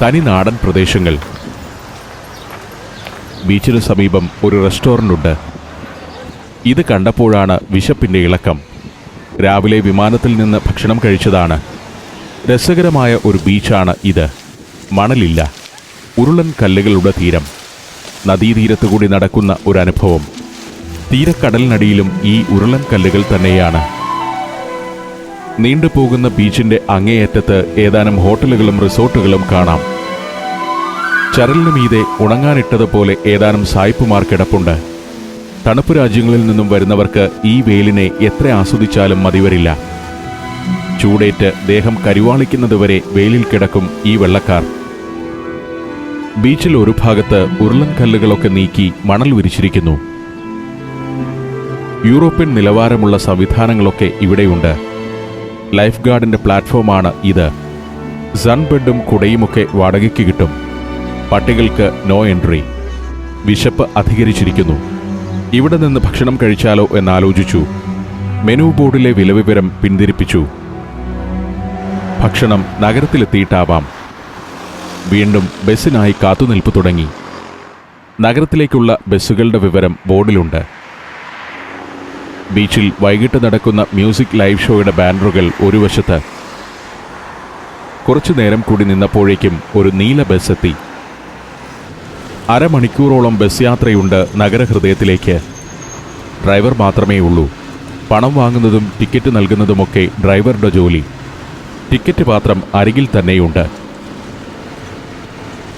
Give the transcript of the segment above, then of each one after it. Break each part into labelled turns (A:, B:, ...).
A: തനി നാടൻ പ്രദേശങ്ങൾ. ബീച്ചിനു സമീപം ഒരു റെസ്റ്റോറൻ്റ് ഉണ്ട്. ഇത് കണ്ടപ്പോഴാണ് വിശപ്പിൻ്റെ ഇളക്കം. രാവിലെ വിമാനത്തിൽ നിന്ന് ഭക്ഷണം കഴിച്ചതാണ്. രസകരമായ ഒരു ബീച്ചാണ് ഇത്. മണലില്ല, ഉരുളൻ കല്ലുകളുടെ തീരം. നദീതീരത്തുകൂടി നടക്കുന്ന ഒരനുഭവം. തീരക്കടലിനടിയിലും ഈ ഉരുളൻ കല്ലുകൾ തന്നെയാണ്. നീണ്ടുപോകുന്ന ബീച്ചിന്റെ അങ്ങേയറ്റത്ത് ഏതാനും ഹോട്ടലുകളും റിസോർട്ടുകളും കാണാം. ചരലിനു മീതെ ഉണങ്ങാനിട്ടതുപോലെ ഏതാനും സായിപ്പുമാർ കിടപ്പുണ്ട്. തണുപ്പ് രാജ്യങ്ങളിൽ നിന്നും വരുന്നവർക്ക് ഈ വെയിലിനെ എത്ര ആസ്വദിച്ചാലും മതിവരില്ല. ചൂടേറ്റ് ദേഹം കരുവാളിക്കുന്നതുവരെ വെയിലിൽ കിടക്കും ഈ വെള്ളക്കാർ. ബീച്ചിൽ ഒരു ഭാഗത്ത് ഉരുളൻ കല്ലുകളൊക്കെ നീക്കി മണൽ വിരിച്ചിരിക്കുന്നു. യൂറോപ്യൻ നിലവാരമുള്ള സംവിധാനങ്ങളൊക്കെ ഇവിടെയുണ്ട്. ലൈഫ് ഗാർഡിന്റെ പ്ലാറ്റ്ഫോമാണ് ഇത്. സൺബെഡും കുടയുമൊക്കെ വാടകയ്ക്ക് കിട്ടും. പട്ടികൾക്ക് നോ എൻട്രി. വിശപ്പ് അധികരിച്ചിരിക്കുന്നു. ഇവിടെ നിന്ന് ഭക്ഷണം കഴിച്ചാലോ എന്നാലോചിച്ചു. മെനു ബോർഡിലെ വിലവിവരം പിന്തിരിപ്പിച്ചു. ഭക്ഷണം നഗരത്തിലെത്തിയിട്ടാവാം. വീണ്ടും ബസ്സിനായി കാത്തുനിൽപ്പ് തുടങ്ങി. നഗരത്തിലേക്കുള്ള ബസ്സുകളുടെ വിവരം ബോർഡിലുണ്ട്. ബീച്ചിൽ വൈകിട്ട് നടക്കുന്ന മ്യൂസിക് ലൈവ് ഷോയുടെ ബാനറുകൾ ഒരു വശത്ത്. കുറച്ചു നേരം കൂടി നിന്നപ്പോഴേക്കും ഒരു നീല ബസ് എത്തി. അരമണിക്കൂറോളം ബസ് യാത്രയുണ്ട് നഗരഹൃദയത്തിലേക്ക്. ഡ്രൈവർ മാത്രമേ ഉള്ളൂ. പണം വാങ്ങുന്നതും ടിക്കറ്റ് നൽകുന്നതുമൊക്കെ ഡ്രൈവറുടെ ജോലി. ടിക്കറ്റ് പാത്രം അരികിൽ തന്നെയുണ്ട്.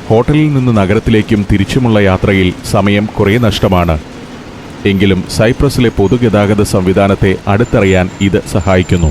A: ഹോട്ടലിൽ നിന്ന് നഗരത്തിലേക്കും തിരിച്ചുമുള്ള യാത്രയിൽ സമയം കുറേ നഷ്ടമാണ്. എങ്കിലും സൈപ്രസിലെ പൊതുഗതാഗത സംവിധാനത്തെ അടുത്തറിയാൻ ഇത് സഹായിക്കുന്നു.